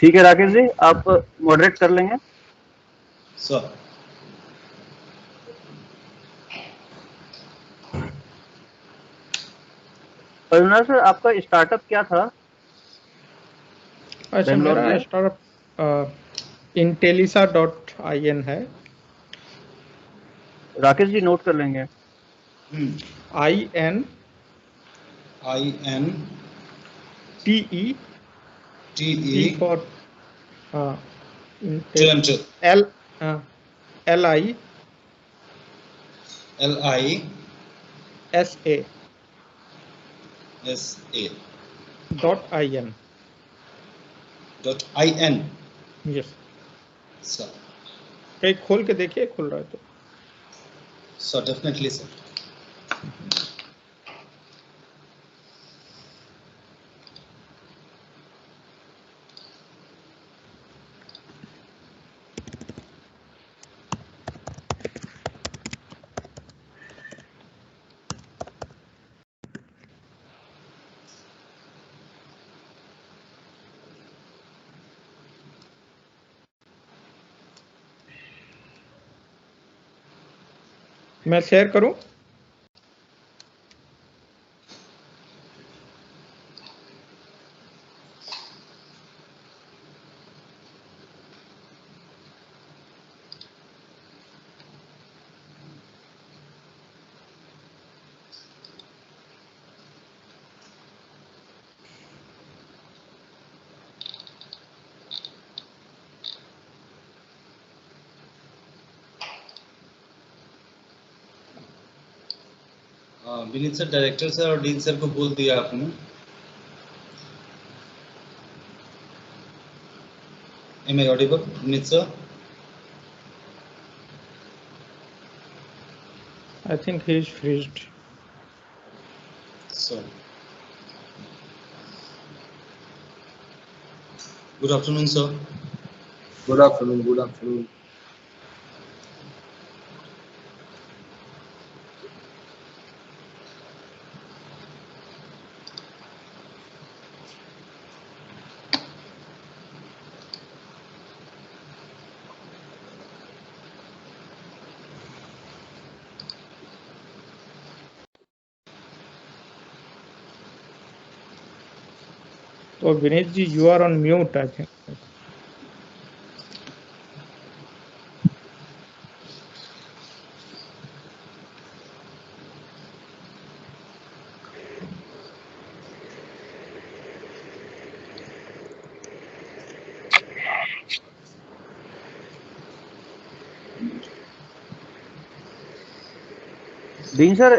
ठीक है राकेश जी, आप मॉडरेट कर लेंगे। सर पद्मनाभ सर, आपका स्टार्टअप क्या था अच्छा, बेंगलोर मेरा में? स्टार्टअप Intelisa.in है। राकेश जी नोट कर लेंगे। IN TE for LI SA .in yes sir. एक खोल के देखिए, खुल रहा है तो। Sir definitely sir. मैं शेयर करूं? विनीत सर डायरेक्टर सर और डीन सर को बोल दिया आपने। Am I audible, Vineet sir? I think he is freezed. So, good afternoon, sir. Good afternoon. Good afternoon. तो विनीत जी, you are on mute, I think. Deen sir,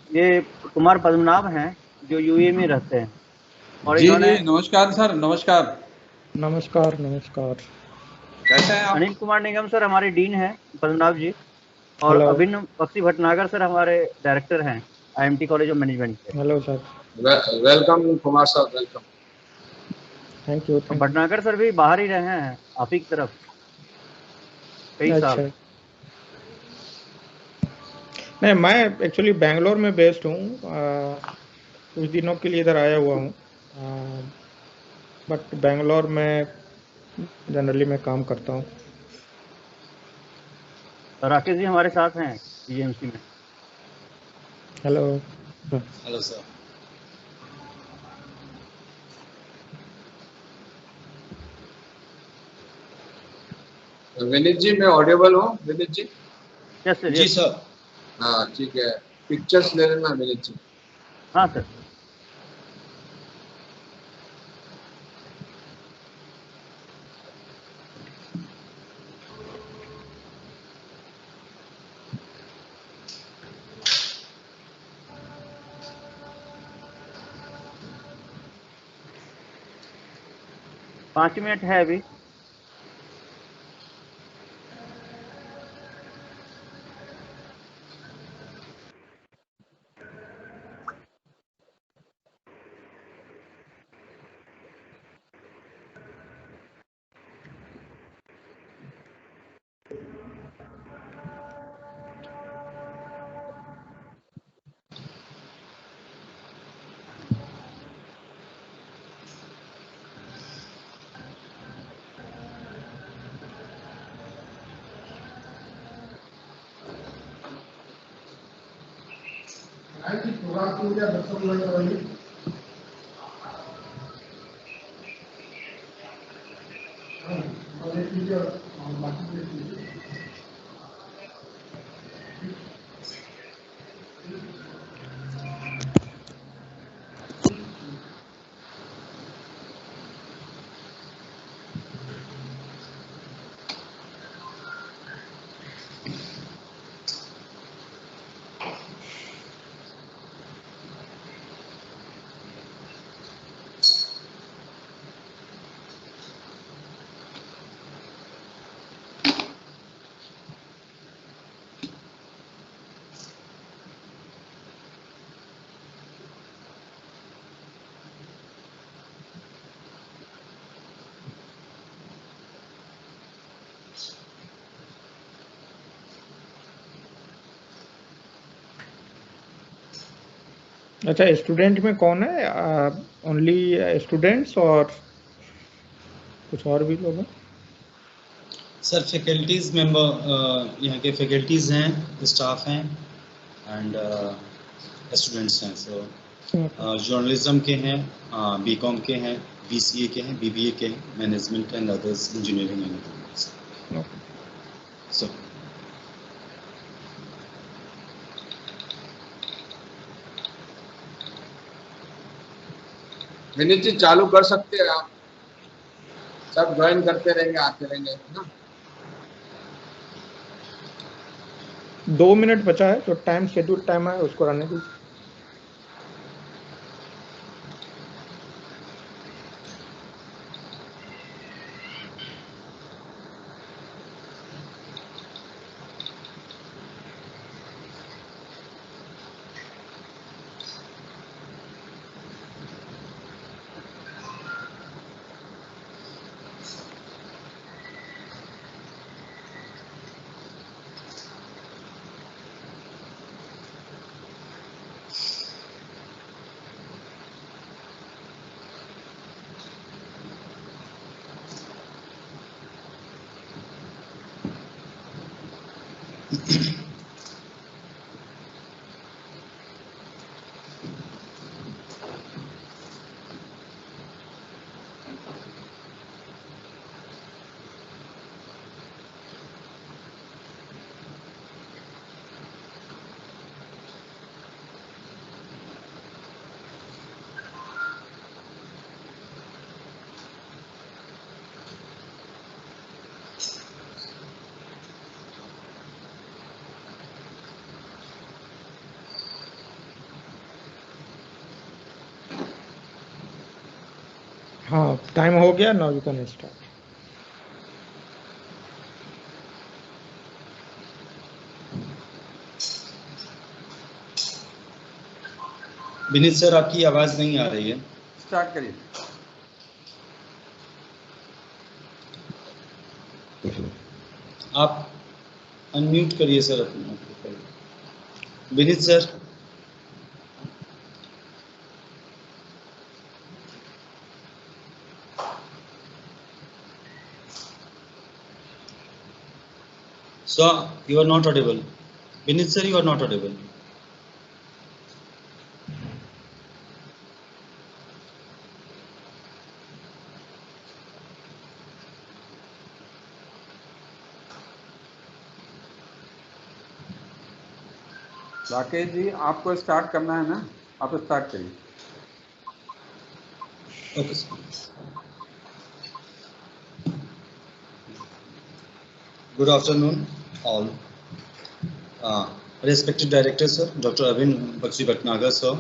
ये कुमार पद्मनाभ हैं जो यूए में रहते हैं और जी इन्होंने जी, नमस्कार सर। नमस्कार। नमस्कार नमस्कार। कैसे हैं आप? अनिल कुमार निगम सर हमारे डीन हैं पद्मनाभ जी, और हेलो। अभिनव बख्शी भटनागर सर हमारे डायरेक्टर हैं आईएमटी कॉलेज ऑफ मैनेजमेंट के। Hello sir. Welcome, Kumar sir. Welcome. Thank you. और भटनागर सर भी बाहर ही रहे हैं आप ही की तरफ कई साल। अच्छा, नहीं, मैं एक्चुअली बैंगलोर में बेस्ड हूँ। कुछ दिनों के लिए इधर आया हुआ हूँ, बट बैंगलोर में जनरली मैं काम करता हूँ। राकेश जी हमारे साथ हैं ईएमसी में। Hello. Hello sir. Vineet ji, मैं ऑडिबल हूँ? विनीत जी? Yes sir. जी सर। हाँ ठीक है, पिक्चर्स ले लेना विनीत जी। हाँ सर। पाँच मिनट है अभी। अच्छा, स्टूडेंट में कौन है? ओनली स्टूडेंट्स और कुछ और भी लोग हैं? सर फैकल्टीज मेंबर यहाँ के फैकल्टीज हैं, स्टाफ हैं एंड स्टूडेंट्स हैं। सो जर्नलिज्म के हैं, बीकॉम के हैं, बीसीए के हैं, बीबीए के हैं, management and others, engineering and so Vineet ji चालू कर सकते हैं आप, सब ज्वाइन करते रहेंगे, आते रहेंगे ना। 2 मिनट बचा है, जो टाइम शेड्यूल टाइम है उसको रहने दीजिए। हाँ, टाइम हो गया, now you can start. Vineet sir आपकी आवाज नहीं आ रही है। स्टार्ट करिए। आप अनम्यूट करिए सर अपना। Vineet sir So you are not audible. Vinit sir, you are not audible. Rakesh ji आपको स्टार्ट करना है ना, आप स्टार्ट करिए। Okay sir. Good afternoon all. Respected Director Sir, Dr. Arvind Bakshi Bhatnagar Sir,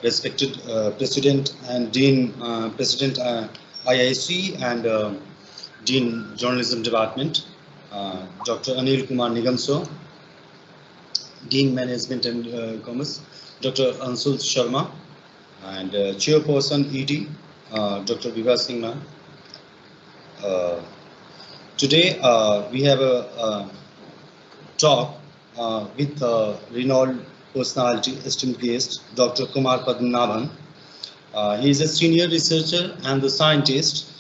respected President and Dean, President IIC and Dean Journalism Department, Dr. Anil Kumar Nigam Sir, Dean Management and Commerce, Dr. Anshul Sharma, and Chairperson ED, Dr. Vibha Singh Ma'am. Today we have a talk with renowned personality, esteemed guest, Dr. Kumar Padmanabhan. He is a senior researcher and the scientist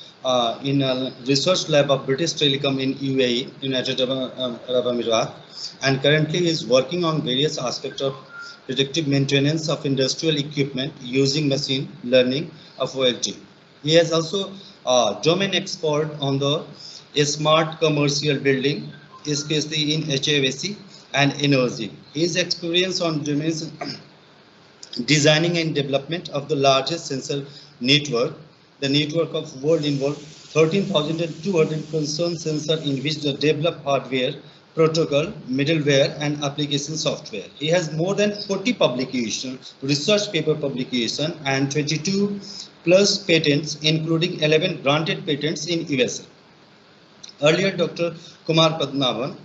in a research lab of British Telecom in UAE, United Arab Emirates, and currently he is working on various aspects of predictive maintenance of industrial equipment using machine learning of OLT. He has also domain expert on the smart commercial building, especially in HVAC and energy. His experience on domains designing and development of the largest sensor network. The network of world involved 13,200 concerned sensors in which the developed hardware, protocol, middleware, and application software. He has more than 40 publications, research paper publication, and 22 plus patents, including 11 granted patents in USA. Earlier, Dr. Kumar Padmanabhan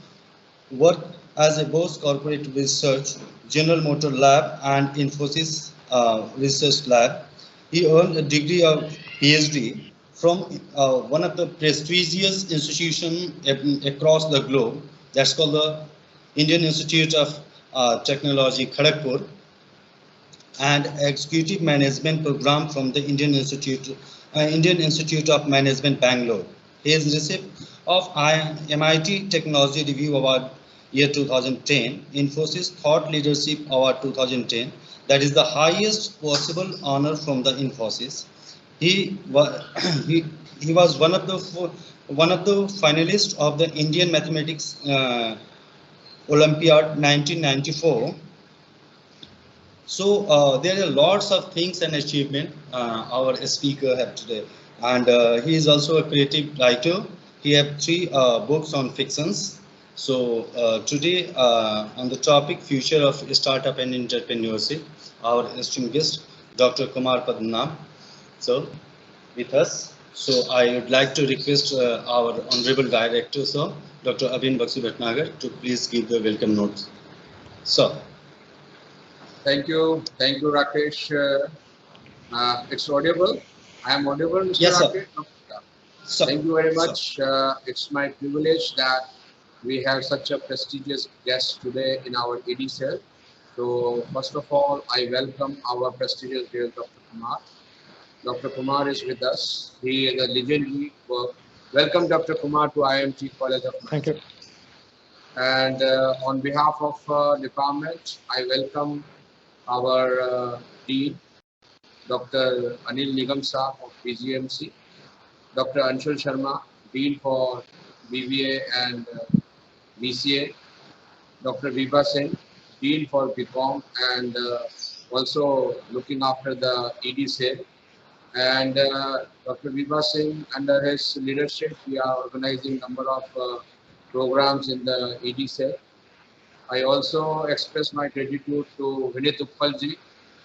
worked as a Bose Corporate Research, General Motor Lab, and Infosys Research Lab. He earned a degree of PhD from one of the prestigious institutions across the globe. That's called the Indian Institute of Technology, Kharagpur, and Executive Management Program from the Indian Institute of Management, Bangalore. He is recipient of MIT Technology Review Award year 2010, Infosys Thought Leadership Award 2010. That is the highest possible honor from the Infosys. He was one of the finalists of the Indian Mathematics Olympiad 1994. So there are lots of things and achievement our speaker have today, and he is also a creative writer. He have 3 books on fictions. So today on the topic future of startup and entrepreneurship, our esteemed guest Dr. Kumar Padmanabhan, so with us. So I would like to request our honorable director, sir, Dr. Abhin Bakshi Bhatnagar, to please give the welcome note. Sir. Thank you, Rakesh. It's audible. I am audible, Mr. Yes, Rakesh. Sir. Thank you very much. It's my privilege that we have such a prestigious guest today in our ED cell. So first of all, I welcome our prestigious guest, Dr. Kumar. Dr. Kumar is with us. He is a legendary work. Welcome, Dr. Kumar, to IIMT College of Management. Thank you. And on behalf of department, I welcome our Dean, Dr. Anil Nigam Saab of PGMC, Dr. Anshul Sharma, Dean for BBA and BCA, Dr. Viva Singh, Dean for BCom and also looking after the ED sale. And Dr. Viva Singh, under his leadership, we are organizing a number of programs in the ED cell. I also express my gratitude to Vinit Uppalji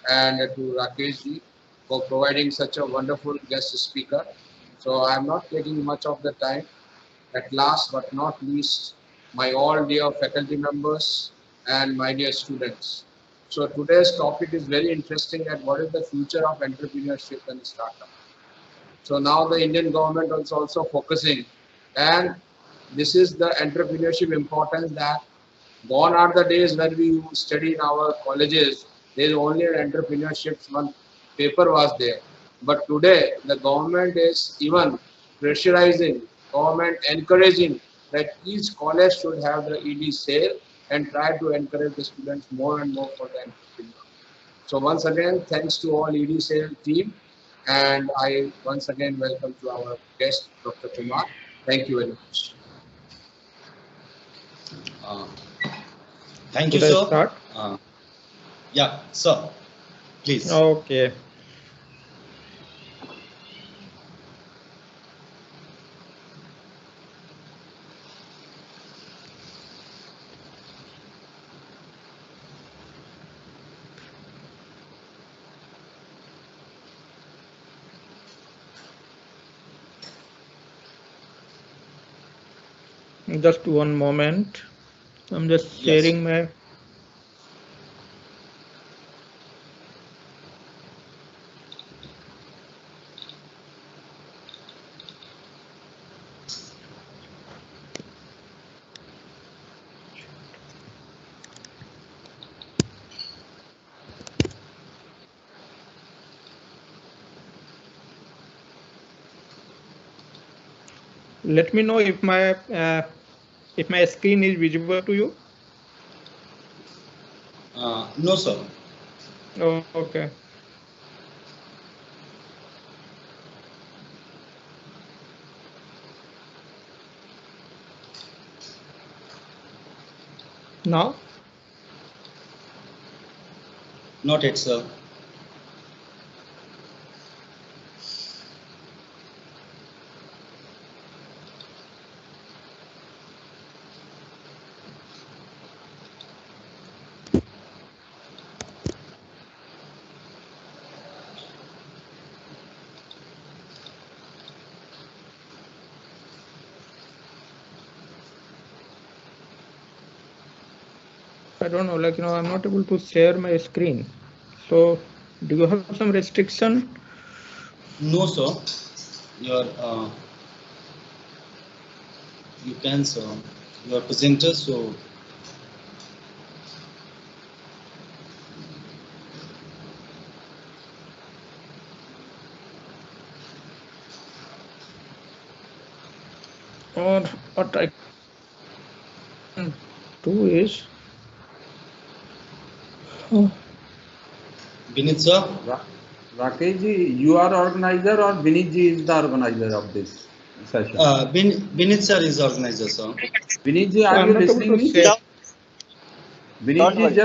and to Rakesh ji for providing such a wonderful guest speaker. So I am not taking much of the time. At last but not least, my all dear faculty members and my dear students. So today's topic is very interesting, at what is the future of entrepreneurship and startup. So now the Indian government is also focusing, and this is the entrepreneurship importance, that gone are the days when we study in our colleges, there is only an entrepreneurship, one paper was there. But today the government is even pressurizing, government encouraging that each college should have the ED sale and try to encourage the students more and more for the entrepreneur. So once again, thanks to all ED sale team, and I once again welcome to our guest, Dr. Kumar. Thank you very much. Thank you, Should I sir. start? Yeah, sir, please. Okay. Just one moment. I'm just sharing my. Let me know if my screen is visible to you. No, sir. Oh, okay. Now? Not yet, sir. I don't know, like, I'm not able to share my screen. So, do you have some restriction? No, sir. You can, sir. You are presenter, so Or what I can do is, Vinit, sir. Rakesh ji, you are organizer or Vinit ji is the organizer of this session? Vinit sir is organizer, sir. Vinit ji, so are I'm you not able listening to me? share. Vinit Don't ji, worry.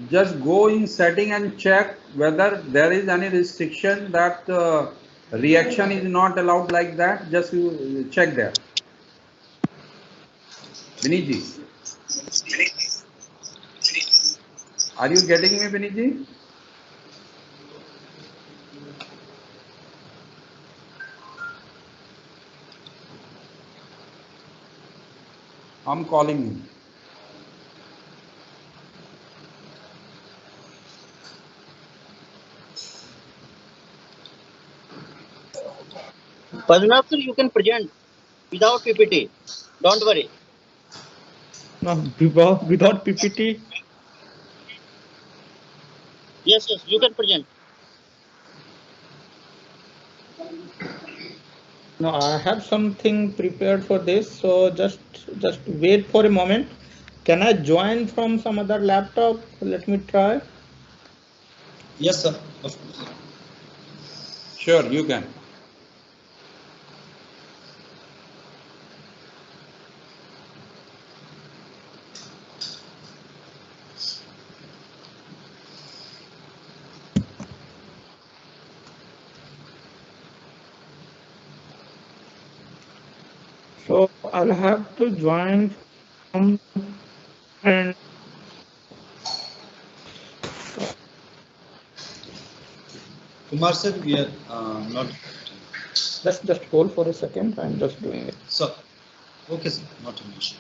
just go in setting and check whether there is any restriction that reaction is not allowed like that. Just you check there. Vinit ji, are you getting me, Vinit ji? I'm calling you. Padmanabh sir, you can present without PPT. Don't worry. No, without PPT. Yes, you can present. No, I have something prepared for this. So just wait for a moment. Can I join from some other laptop? Let me try. Yes, sir. Of course. Sure, you can. So I'll have to join from and Kumar sir, we are not. just hold for a second. I'm just doing it. Sir. Okay, sir. Not an issue.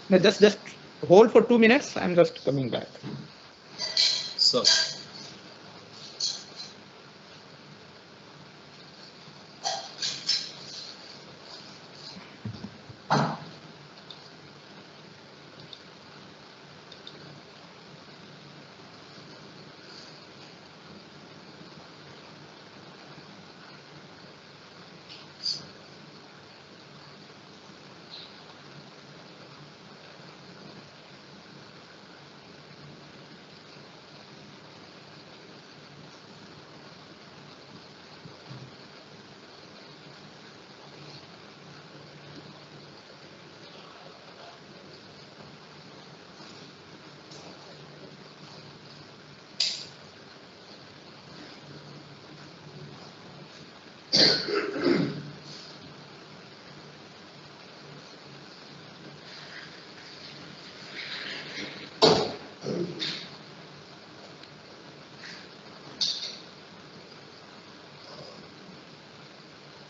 No, just hold for 2 minutes. I'm just coming back. Sir.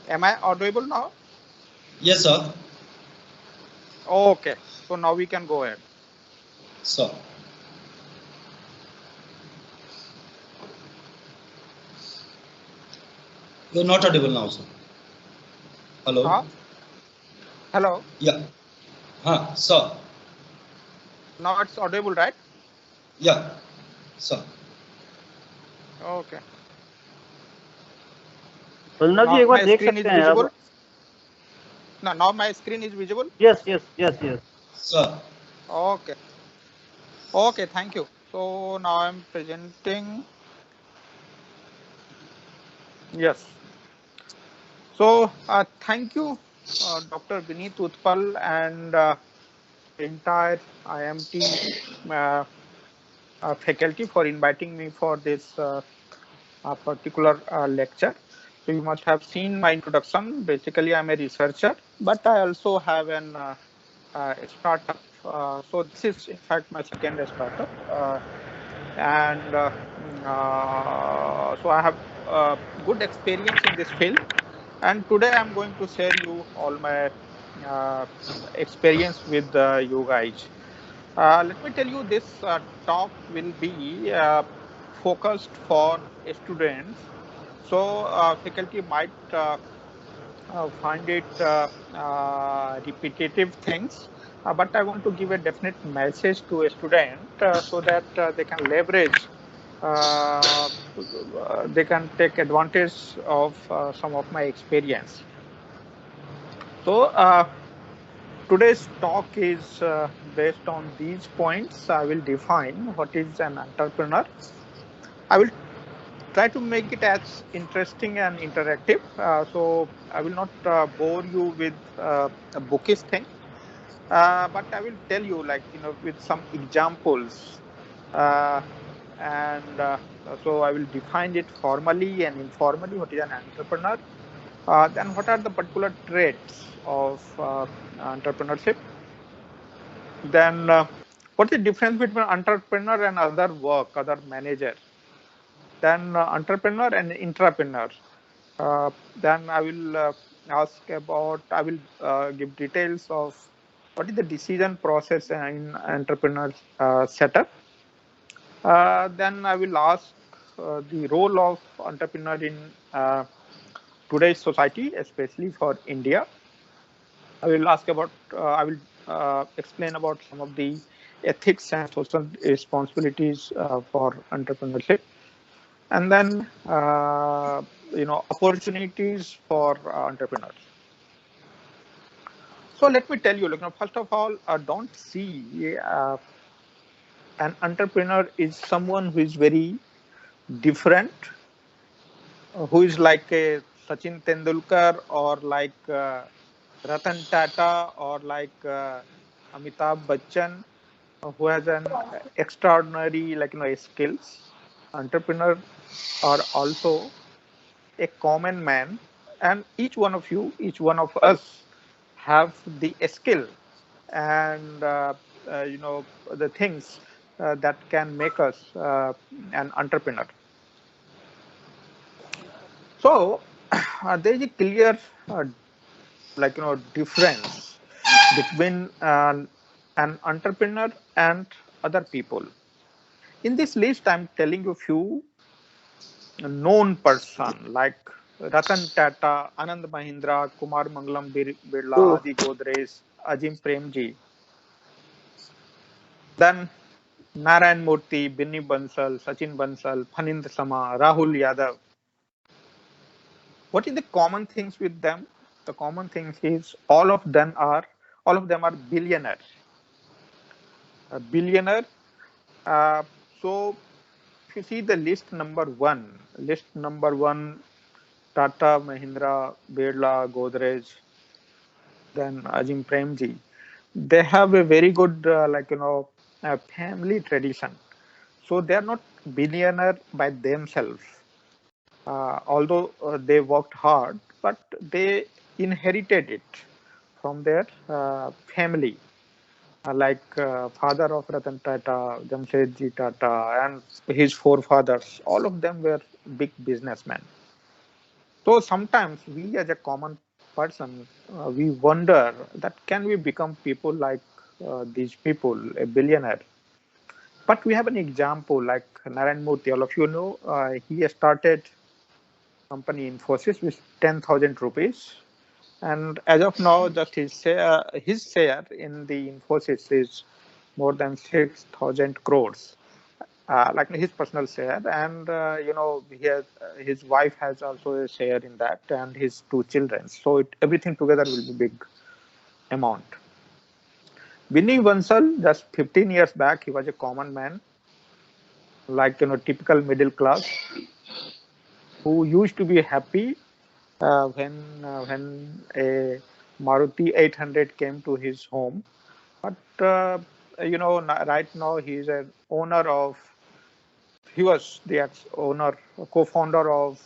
Am I audible now? Yes, sir. Okay, so now we can go ahead. Sir. You're not audible now, sir. Hello. Hello. Yeah. Sir. Now it's audible, right? Yeah. Sir. Okay. Padmanabh ji, Now एक बार my देख screen is सकते हैं अब. visible. Now my screen is visible. Yes. Sir. Okay. Okay, thank you. So now I'm presenting. Yes. So thank you, Dr. Vineet Utpal and entire IMT faculty for inviting me for this particular lecture. So you must have seen my introduction. Basically, I'm a researcher, but I also have an startup. So this is in fact my second startup, and so I have good experience in this field. And today I'm going to share you all my uh, experience with you guys. Let me tell you, this talk will be focused for students. So faculty might find it repetitive things, but I want to give a definite message to a student so that they can leverage, they can take advantage of some of my experience. So today's talk is based on these points. I will define what is an entrepreneur. I will try to make it as interesting and interactive. So I will not bore you with a bookish thing, but I will tell you, like, with some examples. Uh, and so I will define it formally and informally. What is an entrepreneur? Then what are the particular traits of entrepreneurship? Then what's the difference between entrepreneur and other work, other manager? Then entrepreneur and intrapreneur. Then I will I will give details of what is the decision process in entrepreneur setup. Then I will ask the role of entrepreneur in today's society, especially for India. I will ask about, I will explain about some of the ethics and social responsibilities for entrepreneurship. And then, opportunities for entrepreneurs. So let me tell you, first of all, don't see an entrepreneur is someone who is very different, who is like a Sachin Tendulkar or like Ratan Tata or like Amitabh Bachchan, who has an extraordinary, skills. Entrepreneur are also a common man, and each one of you, each one of us, have the skill and the things that can make us an entrepreneur. So there is a clear difference between an entrepreneur and other people. In this list, I'm telling you a few known person like Ratan Tata, Anand Mahindra, Kumar Mangalam Birla, Adi Godrej, Ajim Premji. Then Narayan Murthy, Binni Bansal, Sachin Bansal, Phanindra Sama, Rahul Yadav. What is the common things with them? The common things is all of them are billionaires. A billionaire. Uh, so if you see the list number one, Tata, Mahindra, Birla, Godrej, then Ajim Premji, they have a very good family tradition. So they are not billionaire by themselves. Although they worked hard, but they inherited it from their family. Like father of Ratan Tata, Jamshedji Tata, and his forefathers, all of them were big businessmen. So sometimes we as a common person, we wonder that can we become people like these people, a billionaire? But we have an example like Narayan Murthy. All of you know, he started company Infosys with 10,000 rupees. And as of now, just his share in the Infosys is more than 6,000 crores. Like his personal share, and his wife has also a share in that, and his two children. So everything together will be big amount. Binny Bansal, just 15 years back, he was a common man, like typical middle class, who used to be happy when a Maruti 800 came to his home. But right now he is an owner of. He was the co-founder of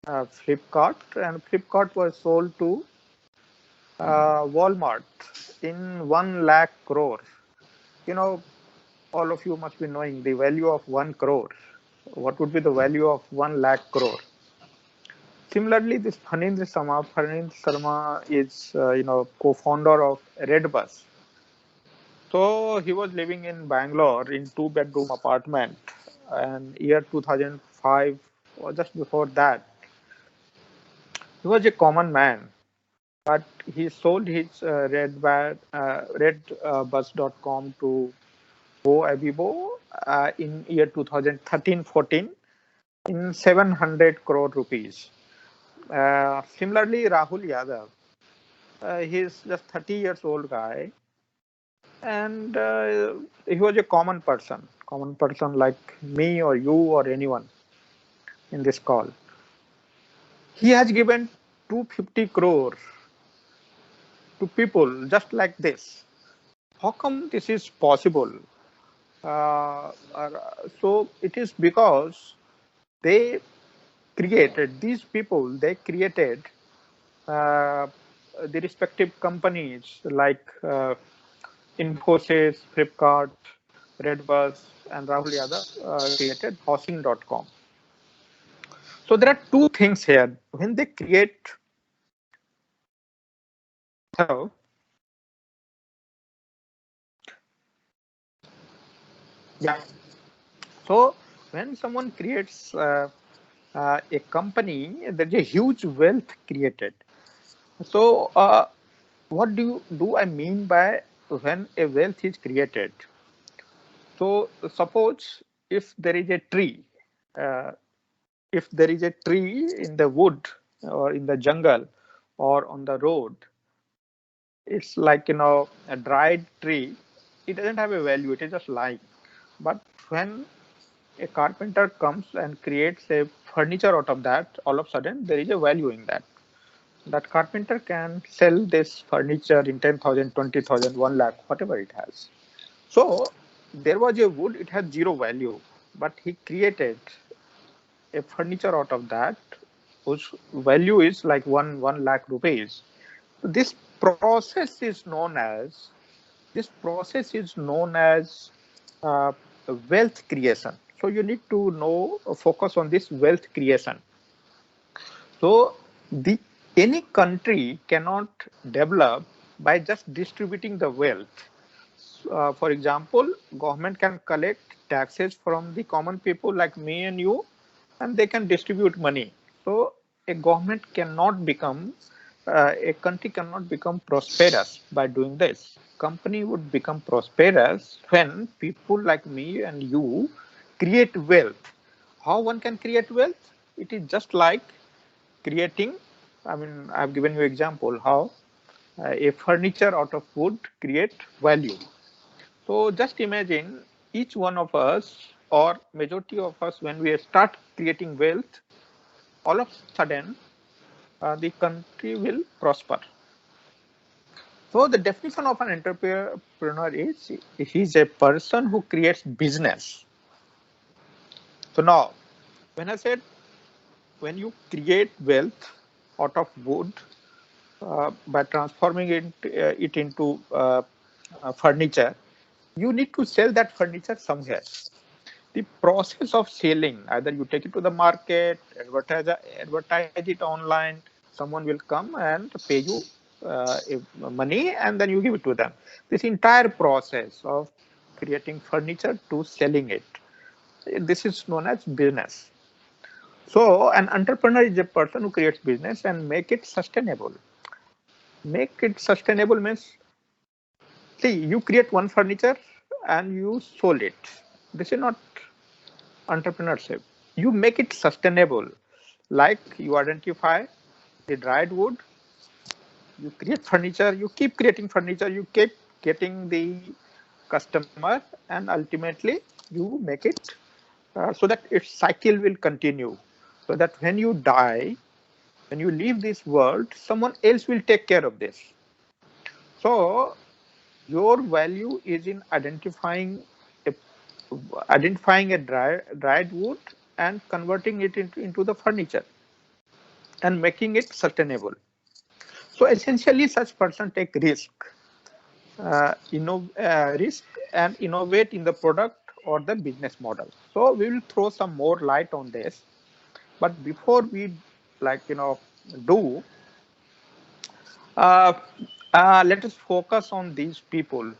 Flipkart, and Flipkart was sold to Walmart in 1 lakh crore. All of you must be knowing the value of 1 crore. What would be the value of 1 lakh crore? Similarly, this Phanindra Sharma is, co-founder of Redbus. So he was living in Bangalore in 2-bedroom apartment, and year 2005 or just before that, he was a common man. But he sold his redbus.com to Bo Abibo in year 2013-14 in 700 crore rupees. Similarly, Rahul Yadav, he's just 30 years old guy, and he was a common person like me or you or anyone in this call. He has given 250 crore to people just like this. How come this is possible? So it is because these people, they created the respective companies like Infosys, Flipkart, Redbus, and Rahul Yadav created housing.com. So there are two things here. When they create, hello? Yeah. So when someone creates a company, there's a huge wealth created. So what do I mean by when a wealth is created? So suppose if there is a tree, in the wood or in the jungle or on the road, it's like a dried tree. It doesn't have a value, it is just lying. But when a carpenter comes and creates a furniture out of that, all of a sudden there is a value in that. That carpenter can sell this furniture in 10,000, 20,000, 1 lakh, whatever it has. So there was a wood, it had zero value, but he created a furniture out of that whose value is like 1 lakh rupees. This process is known as wealth creation. So you need to focus on this wealth creation. So any country cannot develop by just distributing the wealth. For example, government can collect taxes from the common people like me and you, and they can distribute money. So a country cannot become prosperous by doing this. Company would become prosperous when people like me and you create wealth. How one can create wealth? It is just like creating, I've given you example how a furniture out of wood create value. So just imagine each one of us or majority of us, when we start creating wealth, all of a sudden the country will prosper. So the definition of an entrepreneur is he's a person who creates business. So now, when I said when you create wealth out of wood by transforming it into furniture, you need to sell that furniture somewhere. The process of selling, either you take it to the market, advertise it online, someone will come and pay you money, and then you give it to them. This entire process of creating furniture to selling it, this is known as business. So an entrepreneur is a person who creates business and make it sustainable. Make it sustainable means, see, you create one furniture and you sold it. This is not entrepreneurship. You make it sustainable, like you identify the dried wood, you create furniture, you keep creating furniture, you keep getting the customer, and ultimately you make it so that its cycle will continue, so that when you die, when you leave this world, someone else will take care of this. So your value is in identifying a dried wood and converting it into the furniture and making it sustainable. So essentially, such person take risk, risk and innovate in the product or the business model. So we will throw some more light on this. But before we do, let us focus on these people.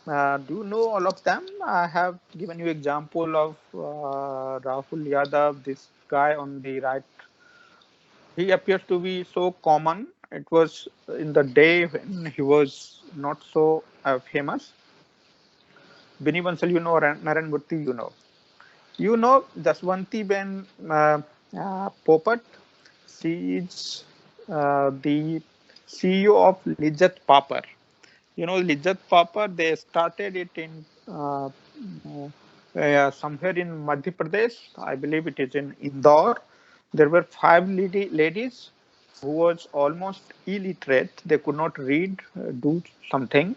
Do you know all of them? I have given you example of Rahul Yadav, this guy on the right. He appears to be so common. It was in the day when he was not so famous. Bini Bansal, you know, Naren Murthy, you know. You know Jaswanti Ben Popat. She is the CEO of Lijjat Papar. You know, Lijjat Papar, they started it in somewhere in Madhya Pradesh. I believe it is in Indore. There were 5 ladies who was almost illiterate. They could not read, do something.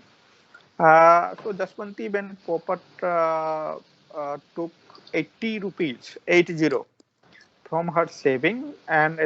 So Jaswanti Ben Popat took 80 rupees, 80, from her saving and